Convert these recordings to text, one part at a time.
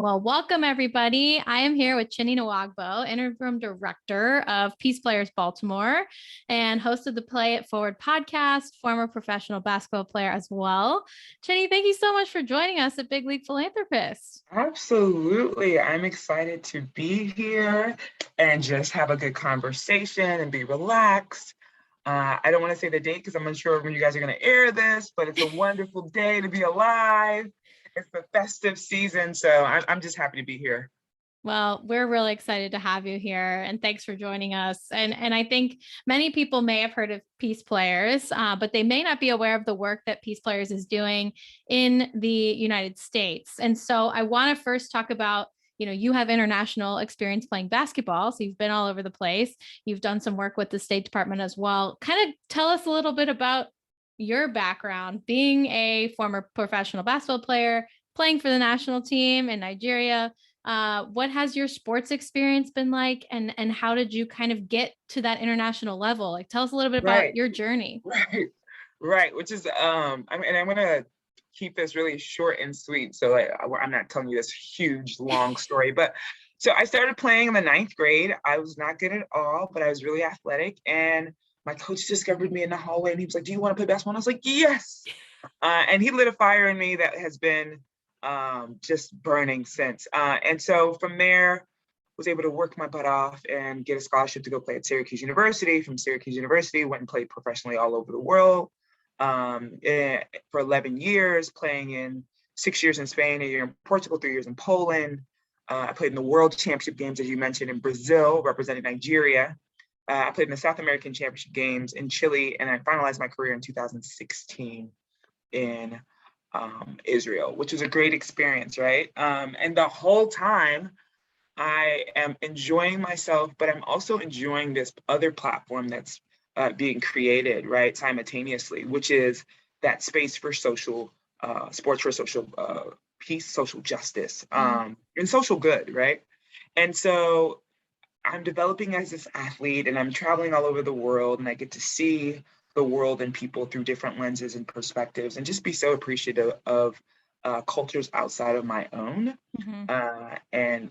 Well, welcome everybody. I am here with Chinny Nwagbo, interim director of PeacePlayers Baltimore and host of the Play It Forward podcast, former professional basketball player as well. Chinny, thank you so much for joining us at Big League Philanthropist. Absolutely. I'm excited to be here and just have a good conversation and be relaxed. I don't want to say the date because I'm unsure when you guys are going to air this, but it's a wonderful day to be alive. It's the festive season, so I'm just happy to be here. Well, we're really excited to have you here, and thanks for joining us. And I think many people may have heard of PeacePlayers, but they may not be aware of the work that PeacePlayers is doing in the United States. And so I want to first talk about, you have international experience playing basketball, so you've been all over the place. You've done some work with the State Department as well. Kind of tell us a little bit about your background, being a former professional basketball player, playing for the national team in Nigeria. What has your sports experience been like, and how did you kind of get to that international level? Like, tell us a little bit about your journey. Right. Which is, I'm gonna keep this really short and sweet. So I'm not telling you this huge, long story, but so I started playing in the 9th grade. I was not good at all, but I was really athletic. And my coach discovered me in the hallway and he was like, "Do you want to play basketball?" And I was like, "Yes." And he lit a fire in me that has been just burning since. And so from there, was able to work my butt off and get a scholarship to go play at Syracuse University. From Syracuse University, went and played professionally all over the world for 11 years, playing in 6 years in Spain, a year in Portugal, 3 years in Poland. I played in the World Championship Games, as you mentioned, in Brazil, representing Nigeria. I played in the South American Championship Games in Chile, and I finalized my career in 2016 in Israel, which was a great experience, right? And the whole time I am enjoying myself, but I'm also enjoying this other platform that's being created, right, simultaneously, which is that space for social, sports for social peace, social justice, and social good, right? And so I'm developing as this athlete and I'm traveling all over the world and I get to see the world and people through different lenses and perspectives and just be so appreciative of cultures outside of my own. And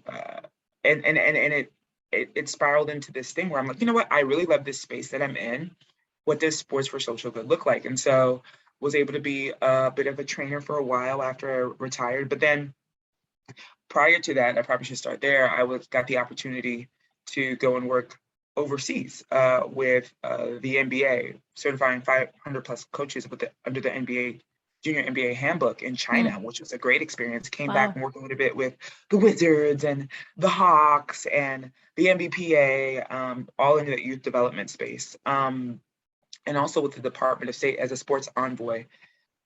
it spiraled into this thing where I'm like, you know what? I really love this space that I'm in. What does sports for social good look like? And so was able to be a bit of a trainer for a while after I retired. But then prior to that, I probably should start there. Got the opportunity to go and work overseas with the NBA, certifying 500 plus coaches under the NBA junior NBA handbook in China, which was a great experience. Came back and worked a little bit with the Wizards and the Hawks and the NBPA, all in the youth development space. And also with the Department of State as a sports envoy.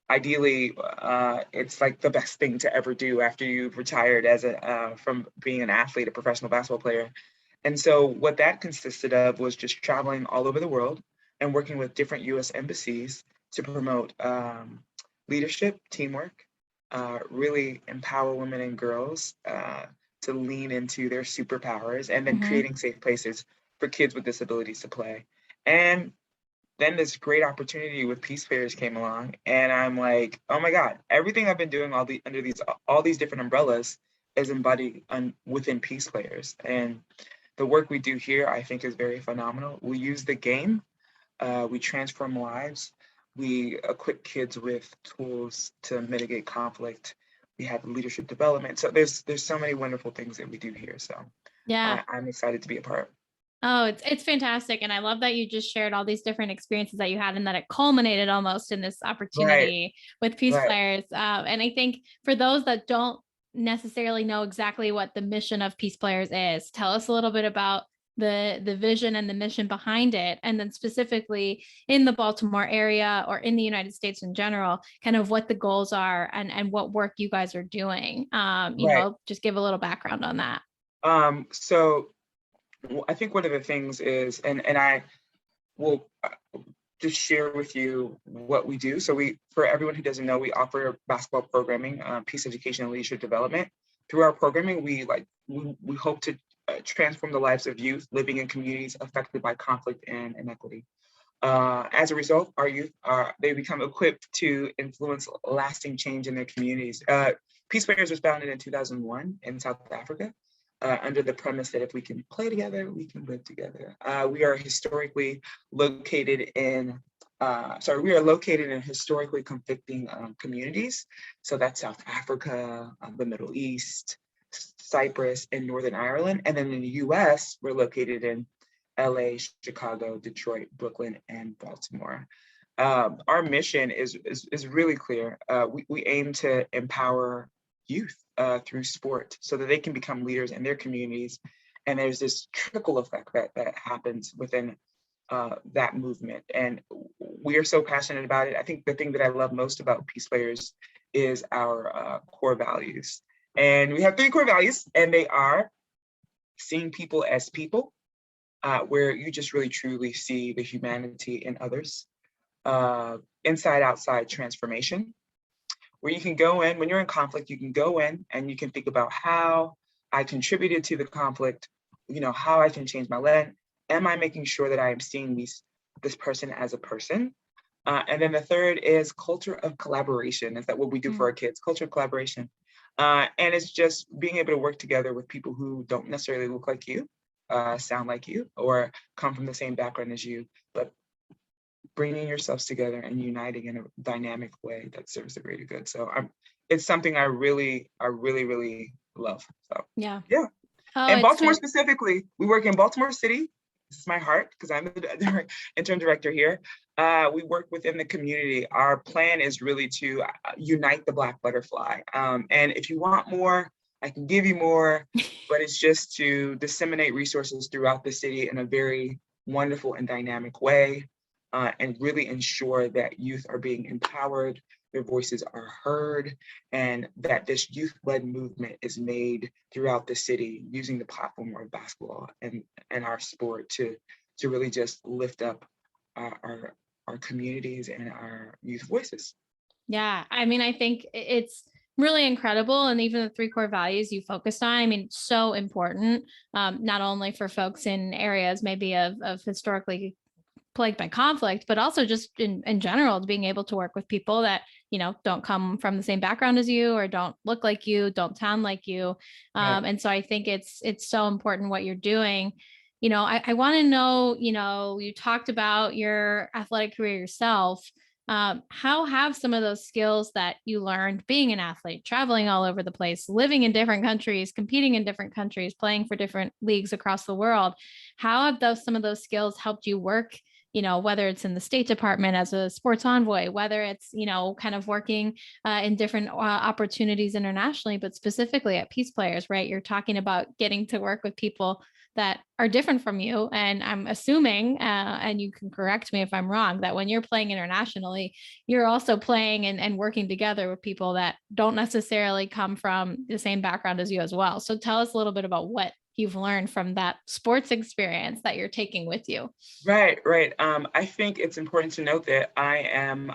Ideally, it's like the best thing to ever do after you've retired from being an athlete, a professional basketball player. And so what that consisted of was just traveling all over the world and working with different U.S. embassies to promote leadership, teamwork, really empower women and girls to lean into their superpowers, and then creating safe places for kids with disabilities to play. And then this great opportunity with PeacePlayers came along, and I'm like, oh my God, everything I've been doing under all these different umbrellas is embodied within PeacePlayers. And the work we do here, I think, is very phenomenal. We use the game, we transform lives, we equip kids with tools to mitigate conflict. We have leadership development. So there's so many wonderful things that we do here. So yeah, I'm excited to be a part. Oh, it's fantastic. And I love that you just shared all these different experiences that you had and that it culminated almost in this opportunity with PeacePlayers. And I think for those that don't necessarily know exactly what the mission of PeacePlayers is, tell us a little bit about the vision and the mission behind it. And then specifically in the Baltimore area or in the United States in general, kind of what the goals are and what work you guys are doing. Just give a little background on that. So I think one of the things is, and I will just share with you what we do. So for everyone who doesn't know, we offer basketball programming, peace education and leadership development. Through our programming, we hope to transform the lives of youth living in communities affected by conflict and inequity. As a result, our youth they become equipped to influence lasting change in their communities. PeacePlayers was founded in 2001 in South Africa, under the premise that if we can play together, we can live together. We are historically located in historically conflicting communities. So that's South Africa, the Middle East, Cyprus, and Northern Ireland. And then in the US, we're located in LA, Chicago, Detroit, Brooklyn, and Baltimore. Our mission is really clear. We aim to empower youth through sport so that they can become leaders in their communities. And there's this trickle effect that happens within that movement. And we are so passionate about it. I think the thing that I love most about PeacePlayers is our core values. And we have 3 core values, and they are seeing people as people, where you just really truly see the humanity in others. Inside outside transformation, where you can go in, when you're in conflict, you can go in and you can think about how I contributed to the conflict, how I can change my lens. Am I making sure that I am seeing this person as a person? And then the third is culture of collaboration. Is that what we do for our kids? Culture of collaboration. And it's just being able to work together with people who don't necessarily look like you, sound like you, or come from the same background as you, but bringing yourselves together and uniting in a dynamic way that serves the greater good. So it's something I really love. So yeah. Oh, and Baltimore specifically, we work in Baltimore City. This is my heart because I'm the interim director here. We work within the community. Our plan is really to unite the Black butterfly. And if you want more, I can give you more, but it's just to disseminate resources throughout the city in a very wonderful and dynamic way. And really ensure that youth are being empowered, their voices are heard, and that this youth-led movement is made throughout the city using the platform of basketball and our sport to really just lift up our communities and our youth voices. Yeah, I mean, I think it's really incredible. And even the 3 core values you focused on, I mean, so important, not only for folks in areas maybe of historically plagued by conflict, but also just in general, being able to work with people that, don't come from the same background as you, or don't look like you, don't sound like you. Right. And so I think it's so important what you're doing. I want to know, you talked about your athletic career yourself. How have some of those skills that you learned being an athlete, traveling all over the place, living in different countries, competing in different countries, playing for different leagues across the world, how have some of those skills helped you work, whether it's in the State Department as a sports envoy, whether it's, kind of working in different opportunities internationally, but specifically at PeacePlayers, right? You're talking about getting to work with people that are different from you. And I'm assuming, and you can correct me if I'm wrong, that when you're playing internationally, you're also playing and working together with people that don't necessarily come from the same background as you as well. So tell us a little bit about what you've learned from that sports experience that you're taking with you. Right. I think it's important to note that I am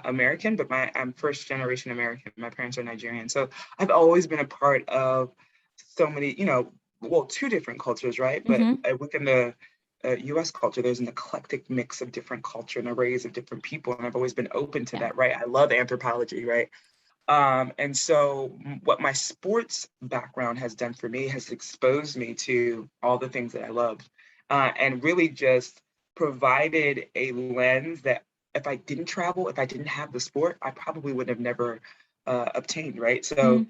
American, but I'm first generation American. My parents are Nigerian. So I've always been a part of so many, 2 different cultures, right? But within the US culture, there's an eclectic mix of different culture and arrays of different people. And I've always been open to that, right? I love anthropology, right? And so what my sports background has done for me has exposed me to all the things that I love, and really just provided a lens that if I didn't travel, if I didn't have the sport, I probably would have never obtained, right? So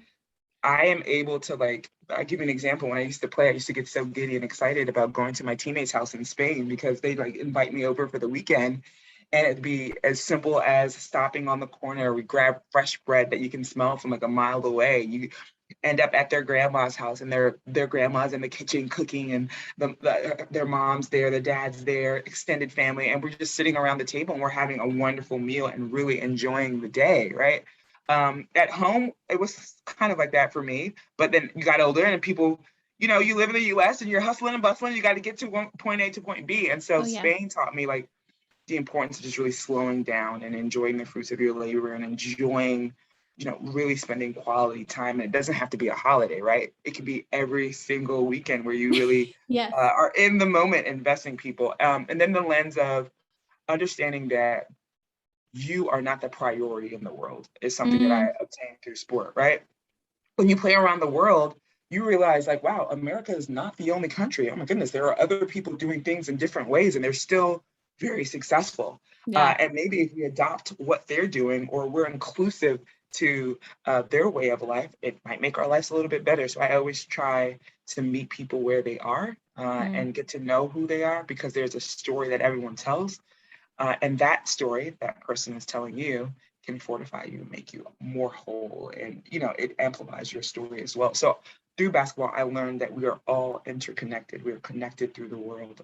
I am able to, I'll give you an example. When I used to play, I used to get so giddy and excited about going to my teammate's house in Spain because they'd invite me over for the weekend. And it'd be as simple as stopping on the corner. We grab fresh bread that you can smell from a mile away. You end up at their grandma's house, and their grandma's in the kitchen cooking, and their mom's there, their dad's there, extended family, and we're just sitting around the table and we're having a wonderful meal and really enjoying the day, right? At home, it was kind of like that for me. But then you got older, and people, you live in the U.S. and you're hustling and bustling. You got to get to point A to point B, and so Spain taught me the importance of just really slowing down and enjoying the fruits of your labor and enjoying, really spending quality time. And it doesn't have to be a holiday, right? It can be every single weekend where you really are in the moment investing people. And then the lens of understanding that you are not the priority in the world is something that I obtained through sport, right? when you play around the world, you realize like, wow, America is not the only country. Oh my goodness, there are other people doing things in different ways and they're still very successful. Yeah. And maybe if we adopt what they're doing or we're inclusive to their way of life, it might make our lives a little bit better. So I always try to meet people where they are and get to know who they are, because there's a story that everyone tells. And that story that person is telling you can fortify you, make you more whole, and it amplifies your story as well. So through basketball, I learned that we are all interconnected. We are connected through the world.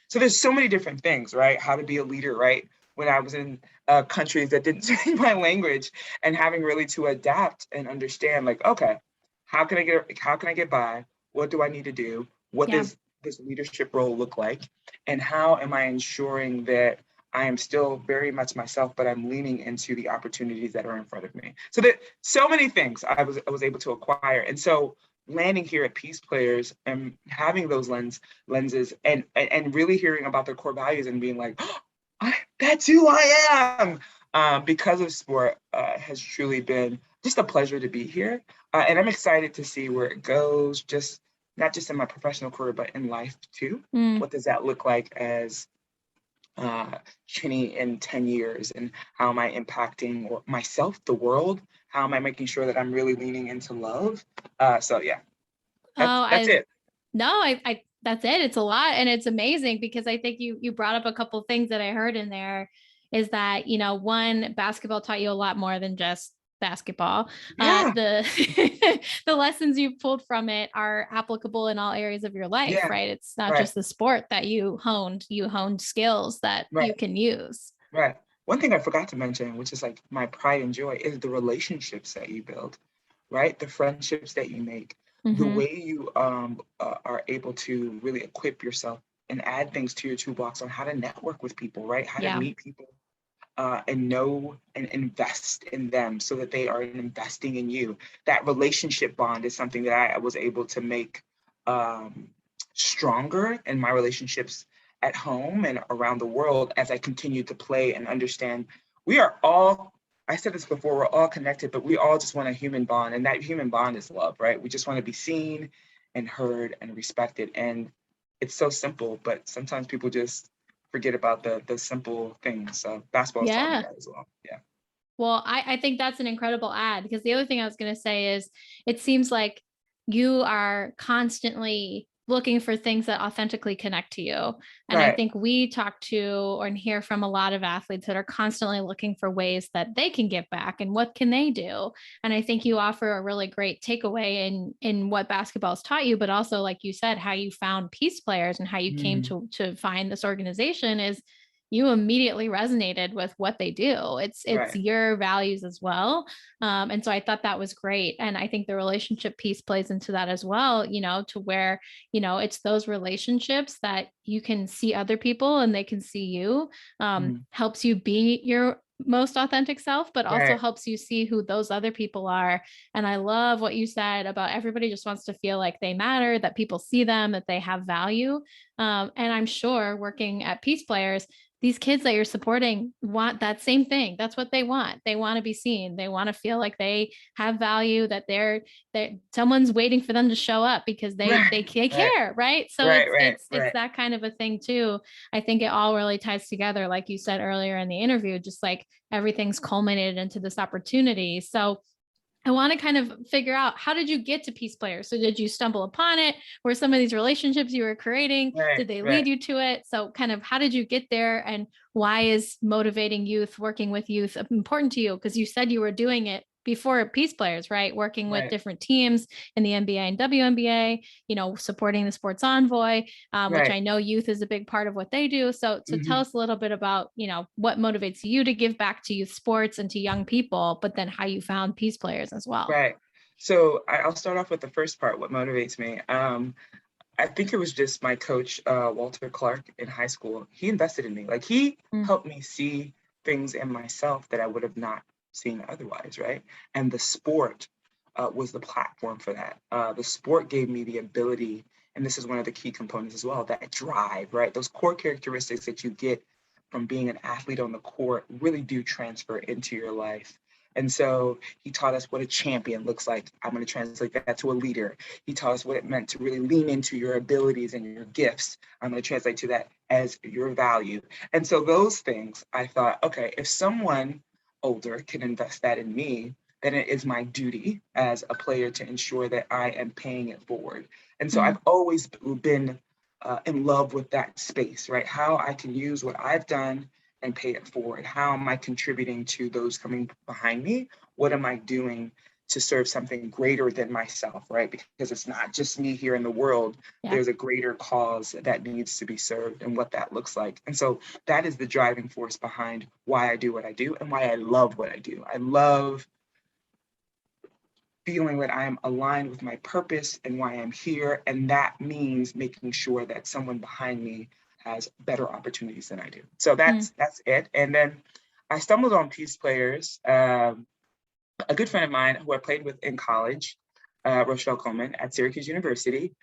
So there's so many different things, right? How to be a leader, right? When I was in countries that didn't speak my language, and having really to adapt and understand, like, okay, how can I get by? What do I need to do? What Yeah. does this leadership role look like? And how am I ensuring that I am still very much myself, but I'm leaning into the opportunities that are in front of me? So that so many things I was able to acquire. And so landing here at PeacePlayers and having those lenses and really hearing about their core values and being like, oh, that's who I am. Because of sport has truly been just a pleasure to be here. And I'm excited to see where it goes, just not just in my professional career, but in life too. What does that look like as Chinnhy in 10 years, and how am I impacting myself, the world? How am I making sure that I'm really leaning into love? So yeah, that's it. I that's it. It's a lot, and it's amazing because I think you brought up a couple things that I heard in there, is that, one, basketball taught you a lot more than just basketball. Yeah, The the lessons you pulled from it are applicable in all areas of your life, yeah, right? It's not right, just the sport that you honed skills that you right, can use. right. One thing I forgot to mention, which is like my pride and joy, is the relationships that you build, right? The friendships that you make, the Mm-hmm. way you are able to really equip yourself and add things to your toolbox on how to network with people, right? How to Yeah. meet people and know and invest in them so that they are investing in you. That relationship bond is something that I was able to make um, stronger in my relationships at home and around the world as I continue to play and understand we are all, I said this before, we're all connected, but we all just want a human bond. And that human bond is love, right? We just want to be seen and heard and respected. And it's so simple, but sometimes people just forget about the simple things. So basketball's taught me Yeah. that as well. Yeah. Well, I think that's an incredible ad, because the other thing I was going to say is it seems like you are constantly looking for things that authentically connect to you. And I Right. think we talk to or hear from a lot of athletes that are constantly looking for ways that they can give back and what can they do. And I think you offer a really great takeaway in what basketball's taught you, but also, like you said, how you found PeacePlayers and how you came Mm, to find this organization is you immediately resonated with what they do. It's right. your values as well. And so I thought that was great. And I think the relationship piece plays into that as well, to where, it's those relationships that you can see other people and they can see you, Mm, helps you be your most authentic self, but also right. helps you see who those other people are. And I love what you said about everybody just wants to feel like they matter, that people see them, that they have value. And I'm sure working at PeacePlayers, these kids that you're supporting want that same thing. That's what they want. They want to be seen. They want to feel like they have value, that they're someone's waiting for them to show up because they Right. Right. care, right? So Right. Right. it's Right. that kind of a thing too. I think it all really ties together, like you said earlier in the interview, just like everything's culminated into this opportunity. So I want to kind of figure out, how did you get to PeacePlayers? So did you stumble upon it? Were some of these relationships you were creating, Right. did they Right. lead you to it? So kind of how did you get there, and why is motivating youth, working with youth important to you? Because you said you were doing it before PeacePlayers, right? Working with Right. different teams in the NBA and WNBA, supporting the sports envoy, which Right. I know youth is a big part of what they do. So tell Hmm. us a little bit about, what motivates you to give back to youth sports and to young people, but then how you found PeacePlayers as well. Right. So I'll start off with the first part. What motivates me? I think it was just my coach, Walter Clark, in high school. He invested in me. Like he Mm. helped me see things in myself that I would have not seen otherwise, right? And the sport was the platform for that. The sport gave me the ability, and this is one of the key components as well, that drive, right? Those core characteristics that you get from being an athlete on the court really do transfer into your life. And so he taught us what a champion looks like. I'm going to translate that to a leader. He taught us what it meant to really lean into your abilities and your gifts. I'm going to translate to that as your value. And so those things, I thought, okay, if someone older can invest that in me, then it is my duty as a player to ensure that I am paying it forward. And so I've always been in love with that space, right? How I can use what I've done and pay it forward. How am I contributing to those coming behind me? What am I doing to serve something greater than myself, right? Because it's not just me here in the world. Yeah. There's a greater cause that needs to be served and what that looks like. And so that is the driving force behind why I do what I do and why I love what I do. I love feeling that I am aligned with my purpose and why I'm here. And that means making sure that someone behind me has better opportunities than I do. So that's it. And then I stumbled on PeacePlayers. A good friend of mine who I played with in college, Rochelle Coleman at Syracuse University,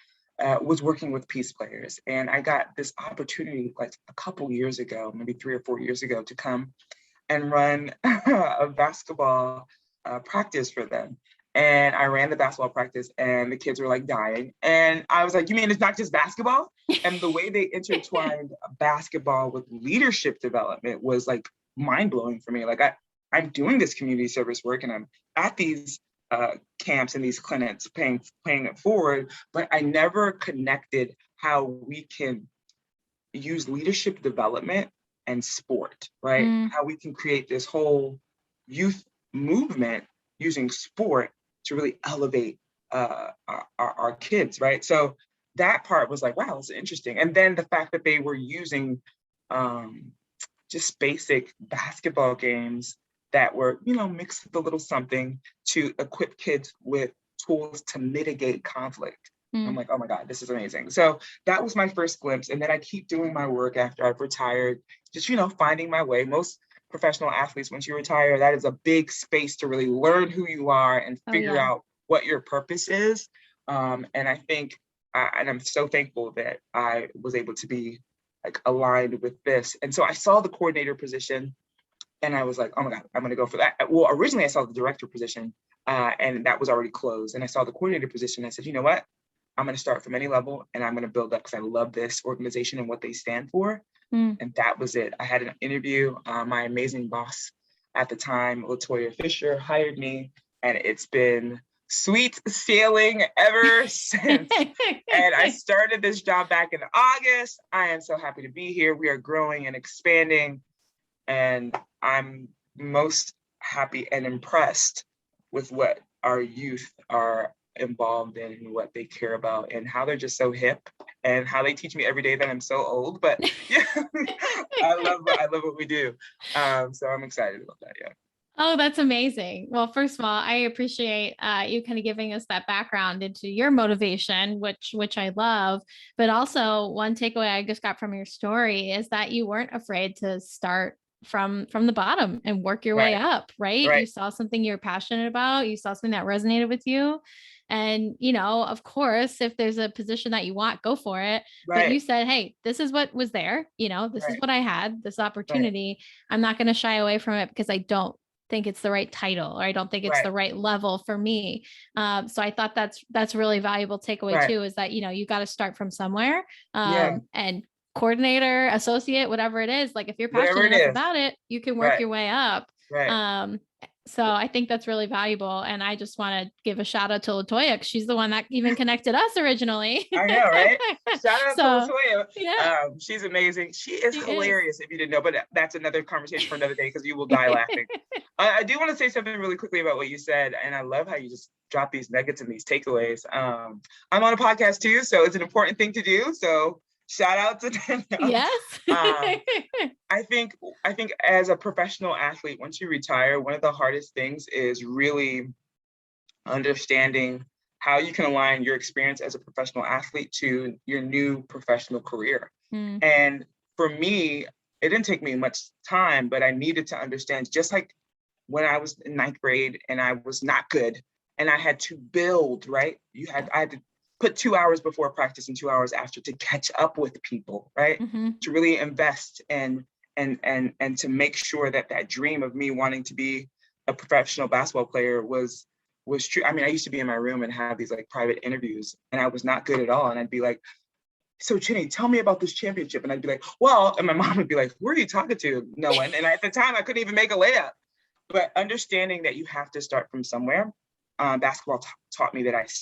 was working with PeacePlayers. And I got this opportunity like a couple years ago, maybe 3 or 4 years ago, to come and run a basketball practice for them. And I ran the basketball practice and the kids were like dying. And I was like, you mean it's not just basketball? And the way they intertwined basketball with leadership development was like mind-blowing for me. Like I'm doing this community service work and I'm at these camps and these clinics paying it forward, but I never connected how we can use leadership development and sport, right? How we can create this whole youth movement using sport to really elevate our kids, right? So that part was like, wow, it's interesting. And then the fact that they were using just basic basketball games that were, mixed with a little something to equip kids with tools to mitigate conflict. I'm like, oh my God, this is amazing. So that was my first glimpse. And then I keep doing my work after I've retired, just, finding my way. Most professional athletes, once you retire, that is a big space to really learn who you are and figure out what your purpose is. And I think, and I'm so thankful that I was able to be like aligned with this. And so I saw the coordinator position and I was like, oh my God, I'm going to go for that. Well, originally I saw the director position and that was already closed. And I saw the coordinator position. I said, you know what? I'm going to start from any level and I'm going to build up because I love this organization and what they stand for. And that was it. I had an interview. My amazing boss at the time, LaToya Fisher, hired me, and it's been sweet sailing ever since. And I started this job back in August. I am so happy to be here. We are growing and expanding, and I'm most happy and impressed with what our youth are involved in and what they care about and how they're just so hip and how they teach me every day that I'm so old, but yeah, I love what we do. So I'm excited about that. Yeah. Oh, that's amazing. Well, first of all, I appreciate you kind of giving us that background into your motivation, which I love. But also one takeaway I just got from your story is that you weren't afraid to start from the bottom and work your way up, right? You saw something you're passionate about. You saw something that resonated with you. And, of course, if there's a position that you want, go for it. But you said, hey, this is what was there. This is what I had, this opportunity. I'm not going to shy away from it because I don't think it's the right title or I don't think it's the right level for me. So I thought that's really valuable takeaway too, is that, you got to start from somewhere and coordinator, associate, whatever it is, like if you're passionate enough about it, you can work your way up. So I think that's really valuable. And I just want to give a shout out to LaToya because she's the one that even connected us originally. I know, right? Shout out to LaToya. Yeah. She's amazing. She is hilarious if you didn't know, but that's another conversation for another day because you will die laughing. I do want to say something really quickly about what you said. And I love how you just drop these nuggets and these takeaways. I'm on a podcast too, so it's an important thing to do. So shout out to Danielle. Yes. I think as a professional athlete, once you retire, one of the hardest things is really understanding how you can align your experience as a professional athlete to your new professional career. And for me, it didn't take me much time, but I needed to understand, just like when I was in 9th grade and I was not good and I had to build, right? I had to put 2 hours before practice and 2 hours after to catch up with people, right? To really invest and to make sure that dream of me wanting to be a professional basketball player was true. I mean, I used to be in my room and have these like private interviews, and I was not good at all. And I'd be like, so Chinny, tell me about this championship. And I'd be like, well, and my mom would be like, who are you talking to? No one. And at the time I couldn't even make a layup. But understanding that you have to start from somewhere, basketball taught me that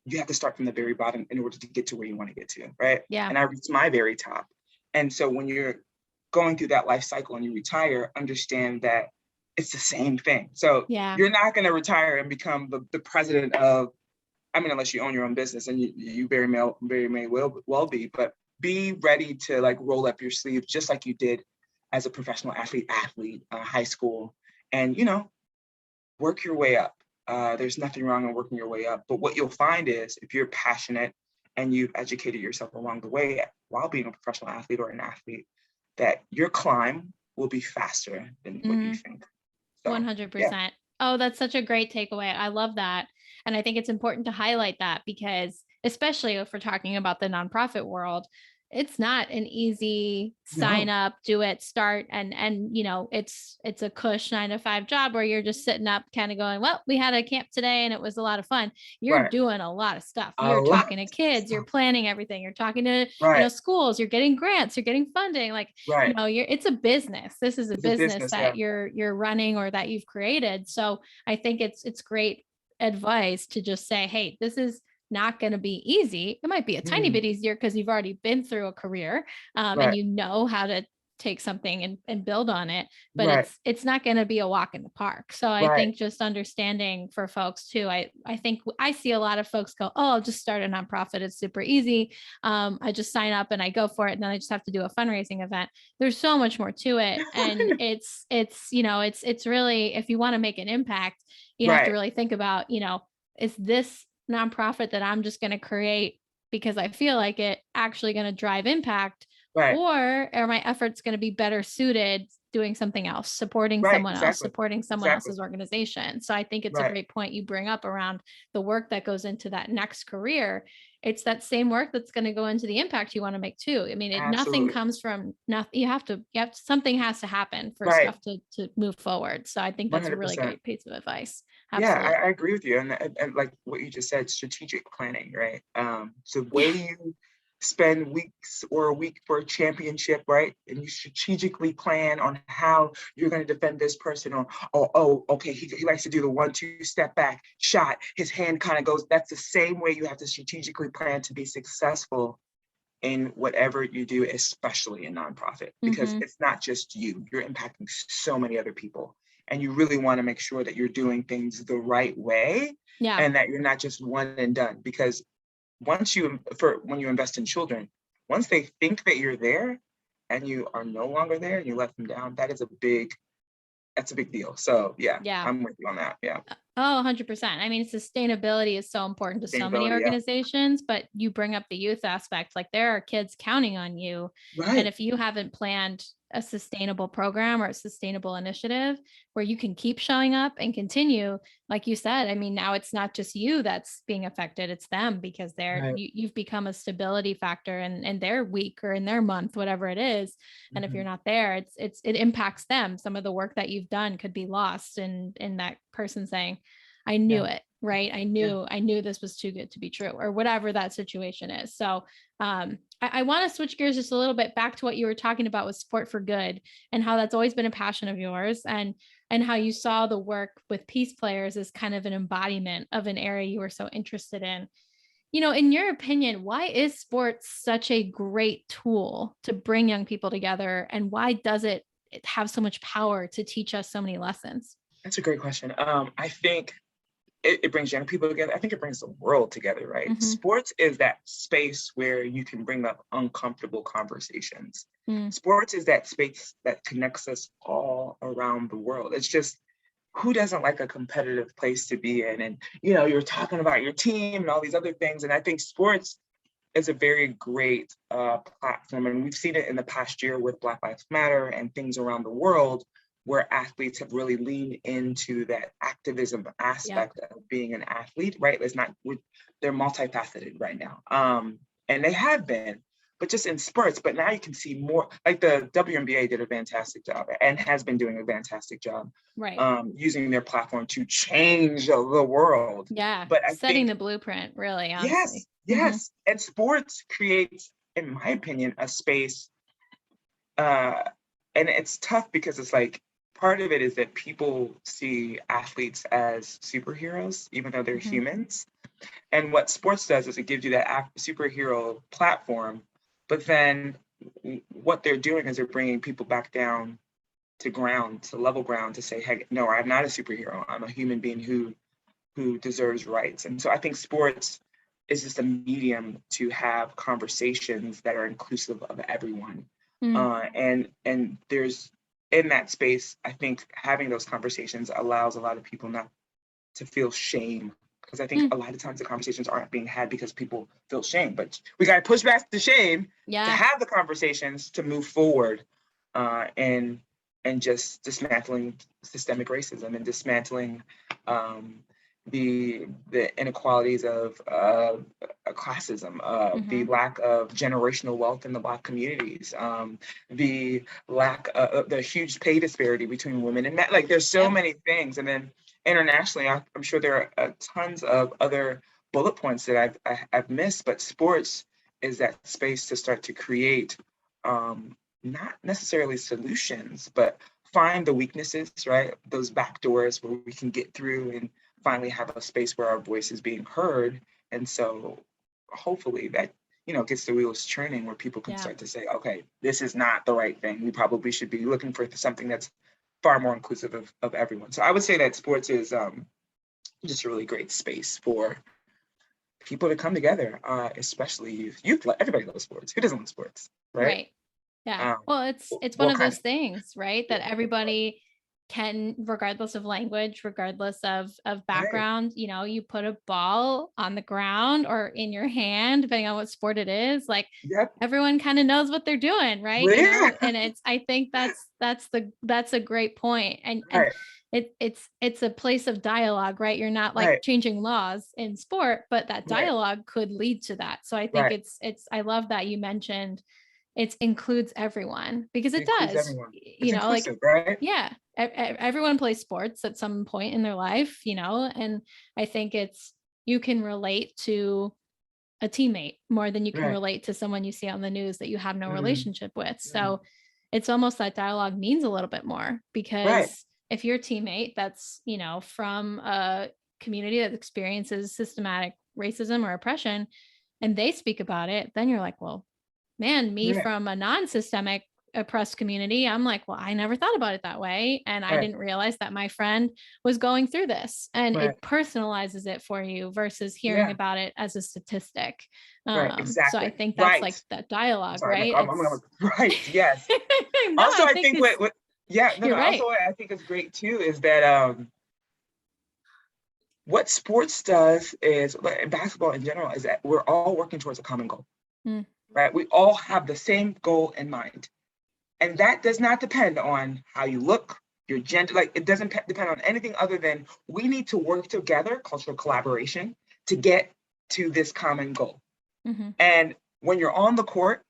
you have to start from the very bottom in order to get to where you want to get to, right? Yeah. And I reached my very top. And so when you're going through that life cycle and you retire, understand that it's the same thing. So you're not going to retire and become the president of, I mean, unless you own your own business, and you very may well be, but be ready to like roll up your sleeves just like you did as a professional athlete, high school, and, you know, work your way up. There's nothing wrong in working your way up. But what you'll find is if you're passionate and you've educated yourself along the way while being a professional athlete or an athlete, that your climb will be faster than what you think. So, 100%. Yeah. Oh, that's such a great takeaway. I love that. And I think it's important to highlight that because, especially if we're talking about the nonprofit world, it's not an easy sign up, do it, start. And, you know, it's a cush 9-to-5 job where you're just sitting up kind of going, well, we had a camp today and it was a lot of fun. You're doing a lot of stuff. You're talking to kids, you're planning everything. You're talking to, you know, schools, you're getting grants, you're getting funding. Like, you know, it's a business. This is a business that you're running or that you've created. So I think it's great advice to just say, hey, this is not going to be easy. It might be a tiny bit easier because you've already been through a career and you know how to take something and build on it, but it's not going to be a walk in the park. So I think just understanding for folks too, I think I see a lot of folks go, oh, I'll just start a nonprofit. It's super easy. I just sign up and I go for it. And then I just have to do a fundraising event. There's so much more to it. And it's, you know, it's really, if you want to make an impact, you have to really think about, you know, is this nonprofit that I'm just going to create because I feel like it actually going to drive impact, or are my efforts going to be better suited doing something else, supporting someone else, supporting someone else's organization? So I think it's a great point you bring up around the work that goes into that next career. It's that same work that's going to go into the impact you want to make too. I mean, nothing comes from nothing. You have to, something has to happen for stuff to move forward. So I think that's 100%. A really great piece of advice. Absolutely. Yeah, I agree with you. And like what you just said, strategic planning, right? So the way you spend weeks or a week for a championship, right? And you strategically plan on how you're going to defend this person, or, oh, okay, he likes to do the 1-2 step back shot. His hand kind of goes. That's the same way you have to strategically plan to be successful in whatever you do, especially in nonprofit, because it's not just you. You're impacting so many other people. And you really want to make sure that you're doing things the right way and that you're not just one and done. Because when you invest in children, once they think that you're there and you are no longer there and you let them down, that's a big deal. So yeah, I'm with you on that. Yeah. Oh, 100%. I mean, sustainability is so important to so many organizations, but you bring up the youth aspect. Like there are kids counting on you. And if you haven't planned a sustainable program or a sustainable initiative where you can keep showing up and continue, like you said, I mean, now it's not just you that's being affected, it's them, because you've become a stability factor in their week or in their month, whatever it is. And if you're not there, it impacts them. Some of the work that you've done could be lost in that person saying, I knew it, right? I knew this was too good to be true, or whatever that situation is. So I want to switch gears just a little bit back to what you were talking about with Sport for Good and how that's always been a passion of yours, and how you saw the work with PeacePlayers as kind of an embodiment of an area you were so interested in. You know, in your opinion, why is sports such a great tool to bring young people together, and why does it have so much power to teach us so many lessons? That's a great question. I think it brings young people together. I think it brings the world together, right? Sports is that space where you can bring up uncomfortable conversations. Sports is that space that connects us all around the world. It's just, who doesn't like a competitive place to be in? And, you know, you're talking about your team and all these other things. And I think sports is a very great platform. And we've seen it in the past year with Black Lives Matter and things around the world, where athletes have really leaned into that activism aspect of being an athlete, right? They're multifaceted right now. And they have been, but just in spurts. But now you can see more, like the WNBA did a fantastic job and has been doing a fantastic job, Right. using their platform to change the world. Yeah. But I Setting think, the blueprint, really, yes, honestly. yes. And sports creates, in my opinion, a space, and it's tough because it's like, part of it is that people see athletes as superheroes, even though they're humans. And what sports does is it gives you that superhero platform, but then what they're doing is they're bringing people back down to ground, to level ground, to say, hey, no, I'm not a superhero. I'm a human being who deserves rights. And so I think sports is just a medium to have conversations that are inclusive of everyone. And there's, in that space, I think having those conversations allows a lot of people not to feel shame, because I think a lot of times the conversations aren't being had because people feel shame, but we got to push back the shame to have the conversations to move forward, and just dismantling systemic racism and dismantling the inequalities of classism, the lack of generational wealth in the Black communities, the lack of the huge pay disparity between women and men. Like, there's so many things. And then internationally, I'm sure there are tons of other bullet points that I've missed, but sports is that space to start to create, not necessarily solutions, but find the weaknesses, right? Those back doors where we can get through and finally have a space where our voice is being heard. And so hopefully that, gets the wheels churning, where people can start to say, okay, this is not the right thing. We probably should be looking for something that's far more inclusive of everyone. So I would say that sports is just a really great space for people to come together, especially youth. Everybody loves sports. Who doesn't love sports, right? Right. Yeah. Well, it's one of those things, right? That everybody can, regardless of language, regardless of background, you put a ball on the ground or in your hand, depending on what sport it is, like everyone kind of knows what they're doing, right? And I think that's a great point. And it's a place of dialogue, right? You're not like changing laws in sport, but that dialogue could lead to that. So I think I love that you mentioned it includes everyone, because it does, everyone. It's inclusive, right? Yeah, everyone plays sports at some point in their life, and I think you can relate to a teammate more than you can relate to someone you see on the news that you have no relationship with. So it's almost that dialogue means a little bit more, because if your teammate that's, from a community that experiences systematic racism or oppression, and they speak about it, then you're like, well, man, me from a non-systemic oppressed community, I'm like, well, I never thought about it that way. And I didn't realize that my friend was going through this, and it personalizes it for you versus hearing about it as a statistic. Exactly. So I think that's like that dialogue, right? Yes. No, also, I think what right. Also what I think is great too is that what sports does is, basketball in general, is that we're all working towards a common goal. Right? We all have the same goal in mind. And that does not depend on how you look, your gender. Like, it doesn't depend on anything other than we need to work together, cultural collaboration, to get to this common goal. And when you're on the court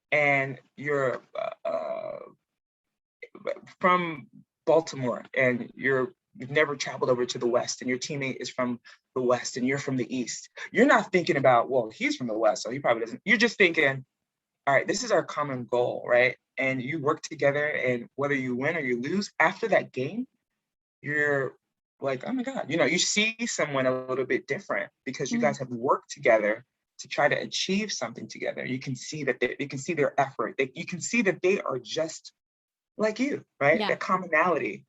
and you're from Baltimore and you've never traveled over to the West, and your teammate is from the West and you're from the East, you're not thinking about, well, he's from the West, so he probably doesn't. You're just thinking, all right, this is our common goal, right? And you work together, and whether you win or you lose, after that game, you're like, oh my God, you see someone a little bit different because you guys have worked together to try to achieve something together. You can see that you can see their effort. You can see that they are just like you, right? That commonality.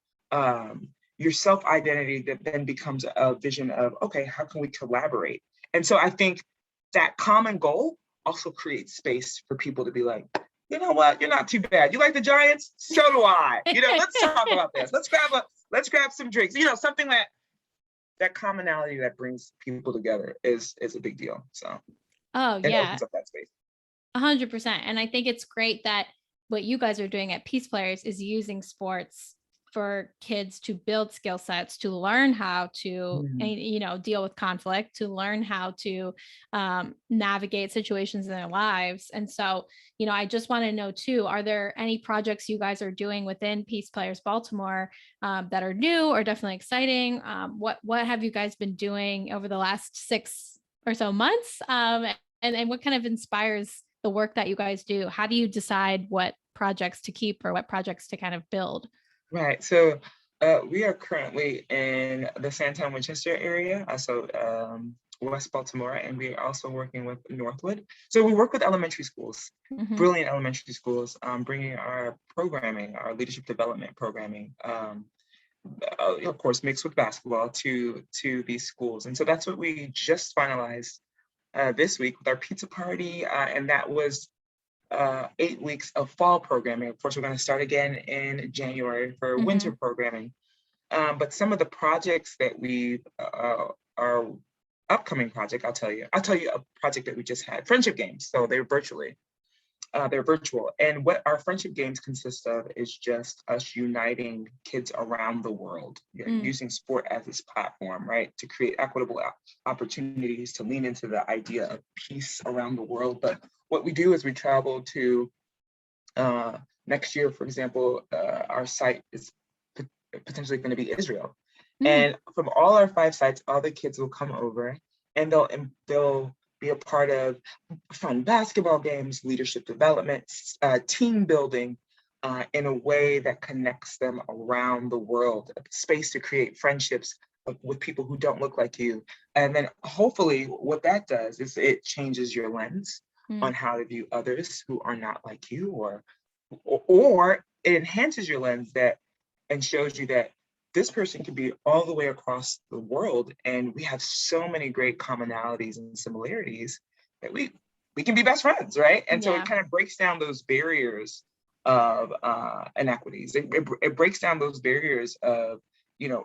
Your self-identity that then becomes a vision of, okay, how can we collaborate? And so I think that common goal also creates space for people to be like, you know what, you're not too bad. You like the Giants? So do I. Let's talk about this. Let's grab some drinks. Something that commonality that brings people together is a big deal. So it opens up that space. 100%. And I think it's great that what you guys are doing at PeacePlayers is using sports for kids to build skill sets, to learn how to, Mhm. deal with conflict, to learn how to navigate situations in their lives. And so, I just want to know too, are there any projects you guys are doing within Peace Players Baltimore that are new or definitely exciting? What have you guys been doing over the last 6 or so months? And what kind of inspires the work that you guys do? How do you decide what projects to keep or what projects to kind of build? Right. So we are currently in the Sandtown Winchester area, West Baltimore, and we are also working with Northwood. So we work with elementary schools, Mhm. brilliant elementary schools, bringing our programming, our leadership development programming, of course, mixed with basketball to these schools. And so that's what we just finalized this week with our pizza party, and that was 8 weeks of fall programming. Of course, we're going to start again in January for winter Mhm. programming. But some of the projects that we our upcoming project, I'll tell you a project that we just had, friendship games. So they're virtual. And what our friendship games consist of is just us uniting kids around the world, Mm. using sport as this platform, right, to create equitable opportunities, to lean into the idea of peace around the world. But what we do is we travel to next year, for example, our site is potentially going to be Israel. Mm. And from all our 5 sites, all the kids will come over and they'll be a part of fun basketball games, leadership development, team building, in a way that connects them around the world, a space to create friendships with people who don't look like you. And then hopefully what that does is it changes your lens on Mm. how to view others who are not like you, or it enhances your lens that and shows you that this person can be all the way across the world, and we have so many great commonalities and similarities that we can be best friends, right? And so it Yeah. kind of breaks down those barriers of inequities. It breaks down those barriers of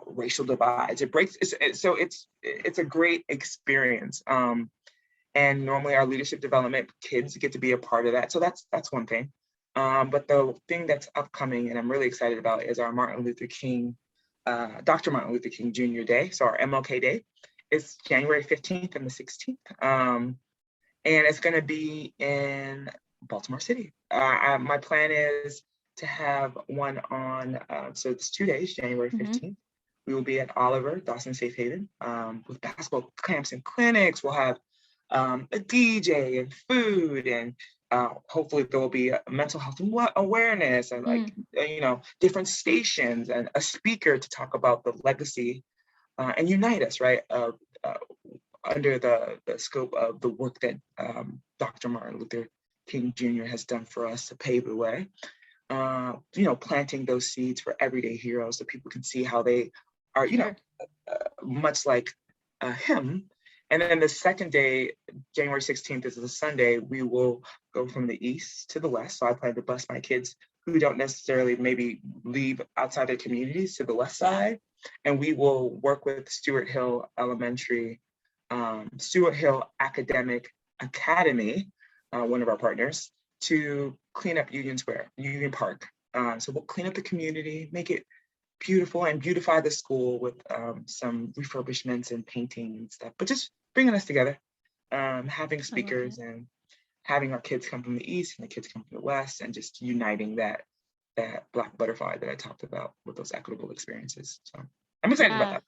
racial divides. It's a great experience. And normally our leadership development kids get to be a part of that. So that's one thing. But the thing that's upcoming and I'm really excited about is our Dr. Martin Luther King Jr. Day. So our MLK Day is January 15th and the 16th. And it's going to be in Baltimore City. My plan is to have one so it's 2 days, January Mhm. 15th. We will be at Oliver, Dawson Safe Haven, with basketball camps and clinics. We'll have a DJ and food, and hopefully there will be a mental health awareness and Mm. different stations and a speaker to talk about the legacy and unite us, right? Uh, Under the scope of the work that Dr. Martin Luther King Jr. has done for us to pave the way. Planting those seeds for everyday heroes so people can see how they are, Sure. much like him. And then the second day, January 16th, is a Sunday, we will go from the east to the west. So I plan to bus my kids who don't necessarily maybe leave outside their communities to the west Yeah. side. And we will work with Stewart Hill Academic Academy, one of our partners, to clean up Union Park. So we'll clean up the community, make it beautiful, and beautify the school with some refurbishments and painting and stuff. But just bringing us together, having I love speakers it. and having our kids come from the east and the kids come from the west, and just uniting that black butterfly that I talked about with those equitable experiences. So I'm excited about Yeah. that.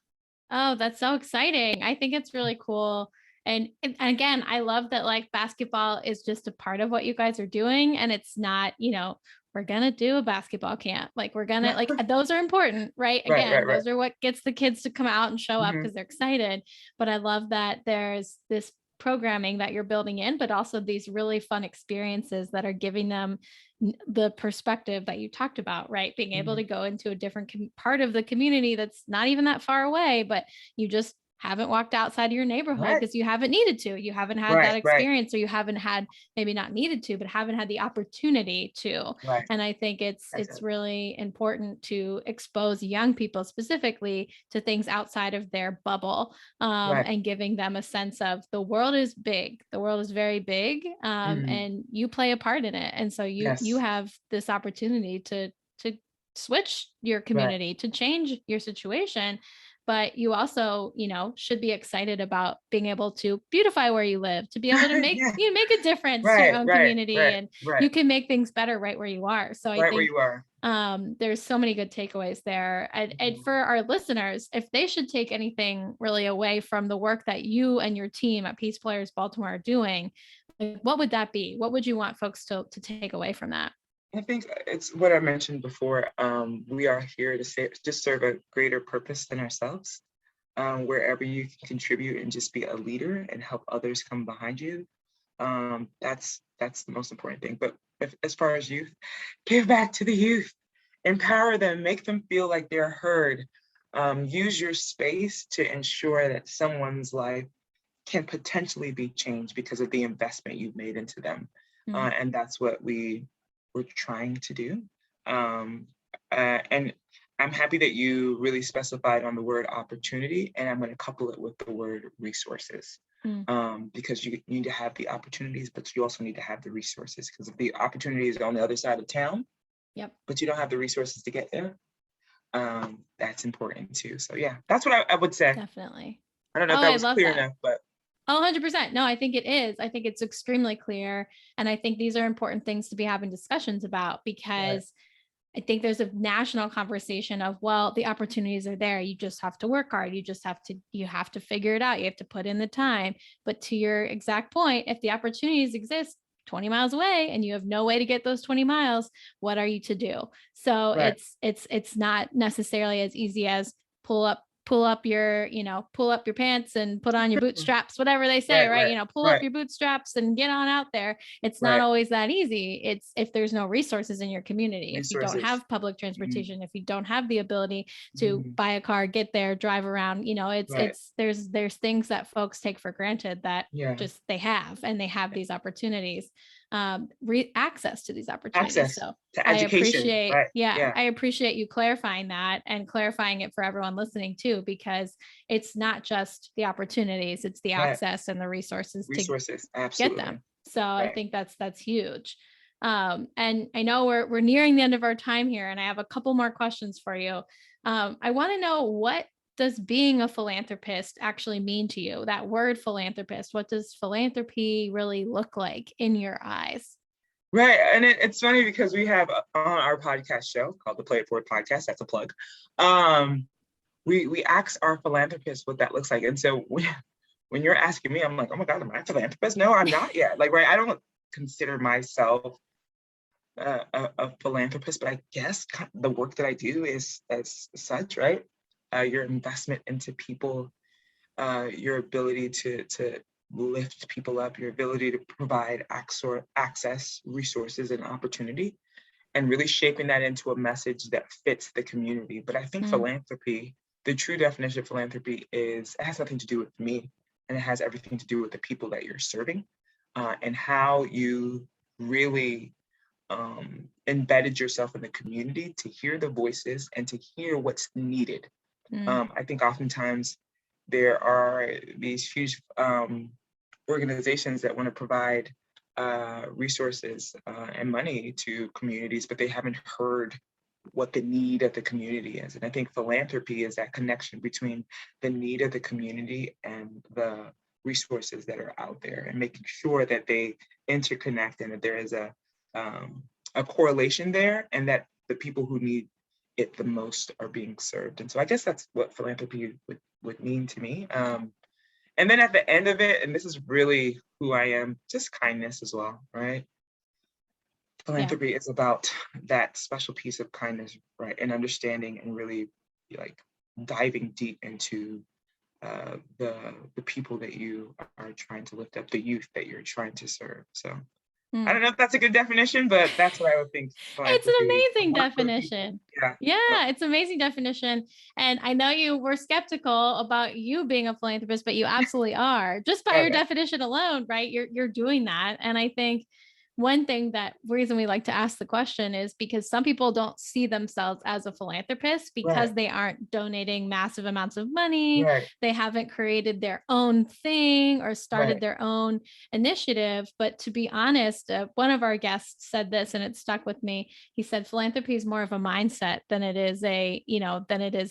Oh, that's so exciting. I think it's really cool. And again, I love that like basketball is just a part of what you guys are doing. And it's not, we're gonna do a basketball camp. Like we're gonna like those are important, right? Right, right, Again, right. those are what gets the kids to come out and show up Hmm. because they're excited. But I love that there's this programming that you're building in, but also these really fun experiences that are giving them the perspective that you talked about, right? Being able Hmm. to go into a different part of the community that's not even that far away, but you just haven't walked outside of your neighborhood Right, because you haven't needed to. You haven't had that right, right, experience, or you haven't had maybe not needed to, but haven't had the opportunity to. right. And I think That's it's it. really important to expose young people specifically to things outside of their bubble, Right. and giving them a sense of the world is big. The world is very big, Hmm. and you play a part in it. And so you Yes. have this opportunity to switch your community, to change your situation. But you also, should be excited about being able to beautify where you live, to be able to make, Yeah. make a difference to your Right, own right, community, right, and you right, can make things better right where you are. So I right where think you are. there's so many good takeaways there. And for our listeners, if they should take anything really away from the work that you and your team at PeacePlayers Baltimore are doing, like, what would that be? What would you want folks to take away from that? I think it's what I mentioned before. We are here to just serve a greater purpose than ourselves. Wherever you can contribute and just be a leader and help others come behind you, that's the most important thing. But as far as youth, give back to the youth, empower them, make them feel like they're heard. Use your space to ensure that someone's life can potentially be changed because of the investment you've made into them. And that's what we're trying to do. And I'm happy that you really specified on the word opportunity, and I'm going to couple it with the word resources. Because you need to have the opportunities, but you also need to have the resources, because if the opportunity is on the other side of town, but you don't have the resources to get there, that's important too. So yeah, that's what I would say. Definitely. I don't know if that was clear enough, but. Oh, 100%. No, I think it is. I think it's extremely clear. And I think these are important things to be having discussions about, because I think there's a national conversation of, well, the opportunities are there. You just have to work hard. You have to figure it out. You have to put in the time. But to your exact point, if the opportunities exist 20 miles away and you have no way to get those 20 miles, what are you to do? So it's not necessarily as easy as pull up your pants and put on your bootstraps, whatever they say, right? Pull up your bootstraps and get on out there. It's not always that easy. It's if there's no resources in your community, if you don't have public transportation, if you don't have the ability to buy a car, get there, drive around, there's things that folks take for granted that just they have these opportunities, access to these opportunities. So to education, I appreciate you clarifying that and clarifying it for everyone listening too, because it's not just the opportunities, it's the access and the resources to absolutely. get them. So I think that's huge. And I know we're nearing the end of our time here, and I have a couple more questions for you. I want to know, what does being a philanthropist actually mean to you? That word philanthropist, what does philanthropy really look like in your eyes? Right. And it's funny because we have on our podcast show called the Play It Forward podcast, that's a plug. We ask our philanthropists what that looks like. And so when you're asking me, I'm like, oh my God, am I a philanthropist? No, I'm not yet. I don't consider myself a philanthropist, but I guess the work that I do is as such, right? Your investment into people, your ability to lift people up, your ability to provide access, resources, and opportunity, and really shaping that into a message that fits the community. But I think philanthropy, the true definition of philanthropy it has nothing to do with me, and it has everything to do with the people that you're serving, and how you really embedded yourself in the community to hear the voices and to hear what's needed. I think oftentimes there are these huge organizations that want to provide resources and money to communities, but they haven't heard what the need of the community is. And I think philanthropy is that connection between the need of the community and the resources that are out there, and making sure that they interconnect and that there is a correlation there, and that the people who need it the most are being served. And so I guess that's what philanthropy would mean to me. And then at the end of it, and this is really who I am, just kindness as well, right? Philanthropy is about that special piece of kindness, right? And understanding and really diving deep into the people that you are trying to lift up, the youth that you're trying to serve. So I don't know if that's a good definition, but that's what I would think. It's an amazing definition. Yeah, it's an amazing definition. And I know you were skeptical about you being a philanthropist, but you absolutely are, just by your definition alone, right? You're doing that. And I think one thing that reason we like to ask the question is because some people don't see themselves as a philanthropist because Right. they aren't donating massive amounts of money. Right. They haven't created their own thing or started Right. their own initiative. But to be honest, one of our guests said this and it stuck with me. He said philanthropy is more of a mindset than it is a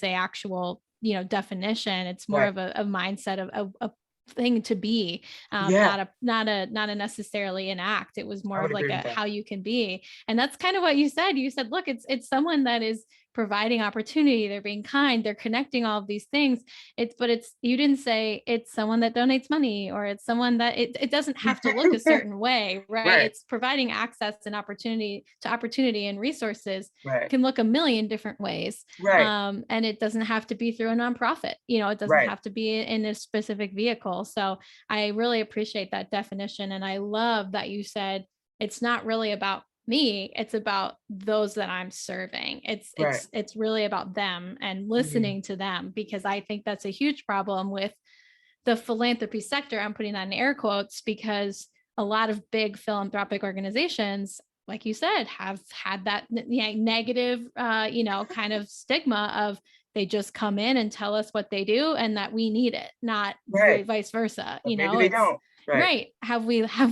actual definition. It's more Right. of a mindset of a thing to be, Yeah, not a necessarily an act. It was I more would of like agree a with that. how you can be. And that's kind of what you said. You said, look, it's someone that is providing opportunity, they're being kind, they're connecting all of these things. It's you didn't say it's someone that donates money or it's someone that it doesn't have to look a certain way, right? Right. It's providing access and opportunity and resources Right. can look a million different ways. Right. And it doesn't have to be through a nonprofit, it doesn't Right. have to be in a specific vehicle. So I really appreciate that definition. And I love that you said it's not really about me, it's about those that I'm serving. it's Right. it's it's really about them and Mhm. listening to them, because I think that's a huge problem with the philanthropy sector. I'm putting that in air quotes because a lot of big philanthropic organizations, like you said, have had that negative, kind of stigma of they just come in and tell us what they do and that we need it, not Right. vice versa. But maybe they It's don't. Right. right. Have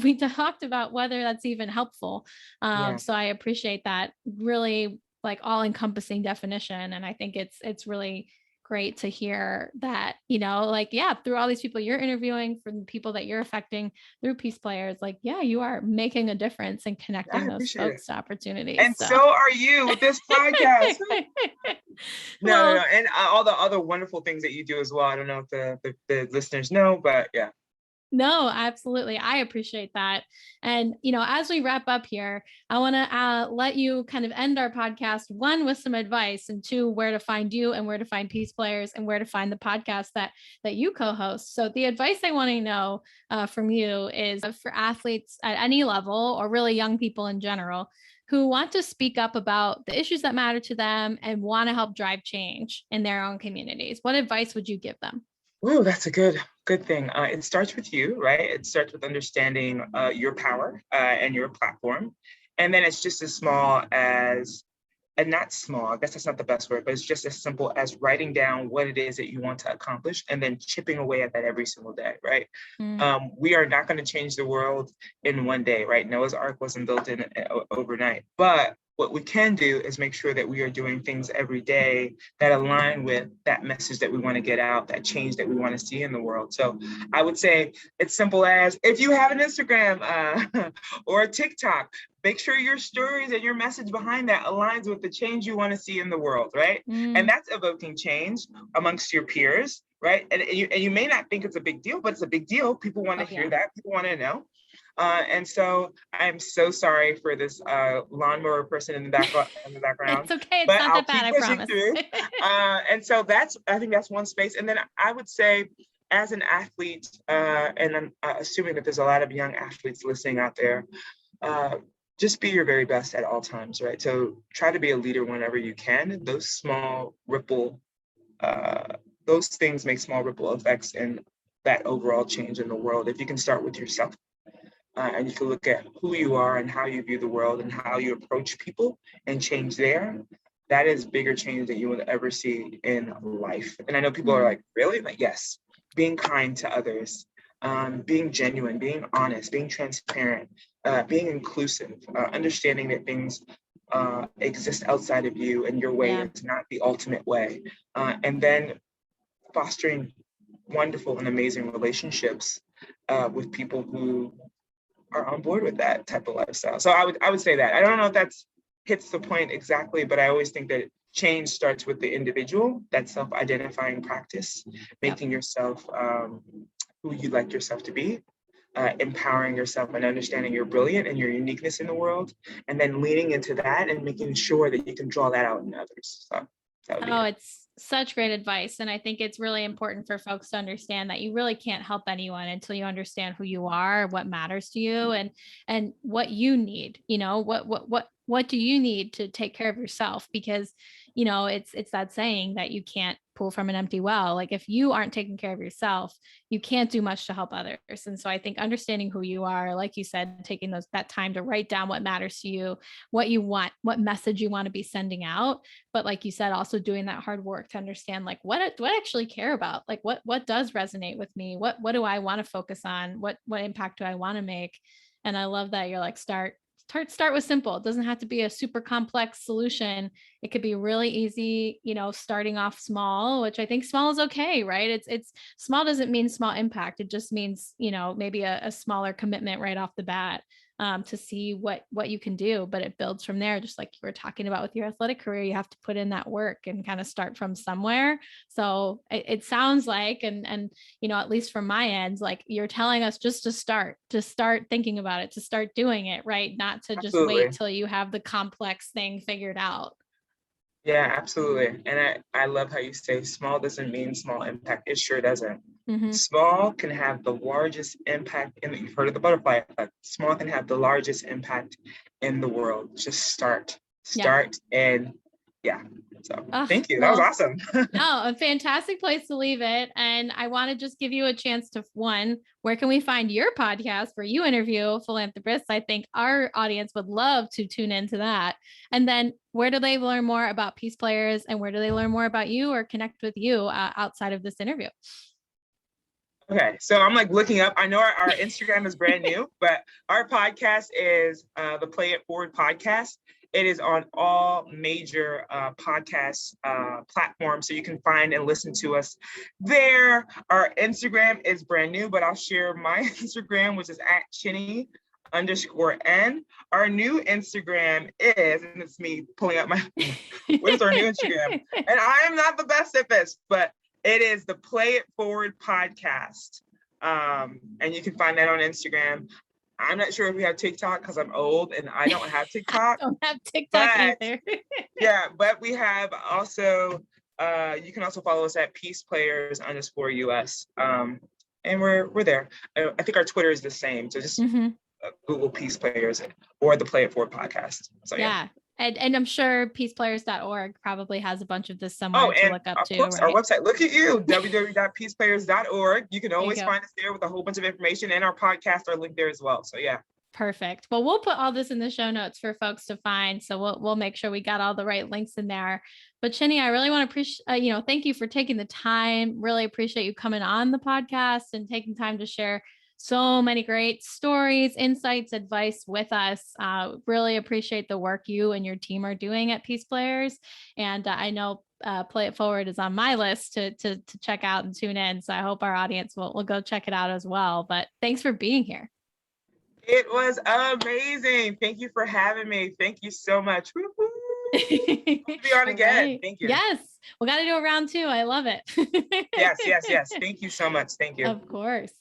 we talked about whether that's even helpful? Yeah. So I appreciate that really like all encompassing definition. And I think it's really great to hear that, like, yeah, through all these people you're interviewing, from the people that you're affecting through PeacePlayers, like, yeah, you are making a difference and I connecting those appreciate it. folks to opportunities. And So, so are you with this podcast. No, no, no. well, And all the other wonderful things that you do as well. I don't know if the listeners know, but yeah. no, absolutely. I appreciate that. And, as we wrap up here, I want to let you kind of end our podcast, one, with some advice, and two, where to find you and where to find PeacePlayers and where to find the podcast that you co-host. So the advice I want to know from you is for athletes at any level, or really young people in general, who want to speak up about the issues that matter to them and want to help drive change in their own communities. What advice would you give them? Oh, that's a good thing. It starts with you, right? It starts with understanding your power and your platform. And then it's just as small as, and not small, I guess that's not the best word, but it's just as simple as writing down what it is that you want to accomplish and then chipping away at that every single day, right? Mm, We are not going to change the world in one day, right? Noah's Ark wasn't built in overnight, but what we can do is make sure that we are doing things every day that align with that message that we want to get out, that change that we want to see in the world. So I would say it's simple as, if you have an Instagram or a TikTok, make sure your stories and your message behind that aligns with the change you want to see in the world, right? And mm. that's evoking change amongst your peers, right? And you may not think it's a big deal, but it's a big deal. People want to Oh, hear yeah. that. People want to know. And so I'm so sorry for this lawnmower person in the background, It's okay. It's but not I'll that bad, keep I pushing promise. through. And so I think that's one space. And then I would say, as an athlete, and I'm assuming that there's a lot of young athletes listening out there, just be your very best at all times, right? So try to be a leader whenever you can. Those things make small ripple effects in that overall change in the world. If you can start with yourself, and you can look at who you are and how you view the world and how you approach people and change there, that is bigger change than you will ever see in life. And I know people are Mm, like, really? Like, yes, being kind to others, being genuine, being honest, being transparent, being inclusive, understanding that things exist outside of you and your way yeah. is not the ultimate way. And then fostering wonderful and amazing relationships with people who are on board with that type of lifestyle. So I would say that. I don't know if that's hits the point exactly, but I always think that change starts with the individual, that self-identifying practice, Yep. making yourself who you like yourself to be, empowering yourself and understanding you're brilliant and your uniqueness in the world, and then leaning into that and making sure that you can draw that out in others. So that would be Oh, it. it's such great advice. And I think it's really important for folks to understand that you really can't help anyone until you understand who you are, what matters to you, and what you need, what what do you need to take care of yourself? Because, you know, it's that saying that you can't pull from an empty well. Like if you aren't taking care of yourself, you can't do much to help others. And so I think understanding who you are, like you said, taking that time to write down what matters to you, what you want, what message you want to be sending out. But like you said, also doing that hard work to understand like what do I actually care about? Like what does resonate with me? What do I want to focus on? What impact do I want to make? And I love that you're like, start with simple. It doesn't have to be a super complex solution. It could be really easy, you know, starting off small, which I think small is okay, right? It's small doesn't mean small impact. It just means, you know, maybe a smaller commitment right off the bat, to see what you can do, but it builds from there. Just like you were talking about with your athletic career, you have to put in that work and kind of start from somewhere. So it sounds like, and, you know, at least from my end, like you're telling us just to start thinking about it, to start doing it, right? Not to just Absolutely. wait till you have the complex thing figured out. Yeah, absolutely. And I love how you say small doesn't mean small impact. It sure doesn't. Mm-hmm. Small can have the largest impact you've heard of the butterfly effect. Small can have the largest impact in the world. Just start. Yeah. And yeah. So Oh, thank you. That was well, awesome. no, a fantastic place to leave it. And I want to just give you a chance to, one, where can we find your podcast where you interview philanthropists? I think our audience would love to tune into that. And then where do they learn more about Peace Players, and where do they learn more about you or connect with you outside of this interview? Okay, so I'm like looking up. I know our Instagram is brand new, but our podcast is the Play It Forward podcast. It is on all major podcast platforms, so you can find and listen to us there. Our Instagram is brand new, but I'll share my Instagram, which is at Chinney_N. Our new Instagram is, and it's me pulling up my, what is our new Instagram? And I am not the best at this, but it is the Play It Forward podcast. And you can find that on Instagram. I'm not sure if we have TikTok because I'm old and I don't have TikTok. I don't have TikTok either. Yeah, but we have also, you can also follow us at PeacePlayers_US. And we're there. I think our Twitter is the same. So just Google Peace Players or the Play It Forward podcast. So yeah. And I'm sure peaceplayers.org probably has a bunch of this somewhere to look up too. Of course, right? Our website, look at you, www.peaceplayers.org. You can always find us there with a whole bunch of information, and our podcasts are linked there as well. So yeah. Perfect. Well, we'll put all this in the show notes for folks to find. So we'll make sure we got all the right links in there. But Chinny, I really want to appreciate, thank you for taking the time. Really appreciate you coming on the podcast and taking time to share so many great stories, insights, advice with us. Really appreciate the work you and your team are doing at Peace Players. And I know Play It Forward is on my list to check out and tune in. So I hope our audience will go check it out as well. But thanks for being here. It was amazing. Thank you for having me. Thank you so much. We'll be on again. Right. Thank you. Yes. We got to do a round two. I love it. Yes. Thank you so much. Thank you. Of course.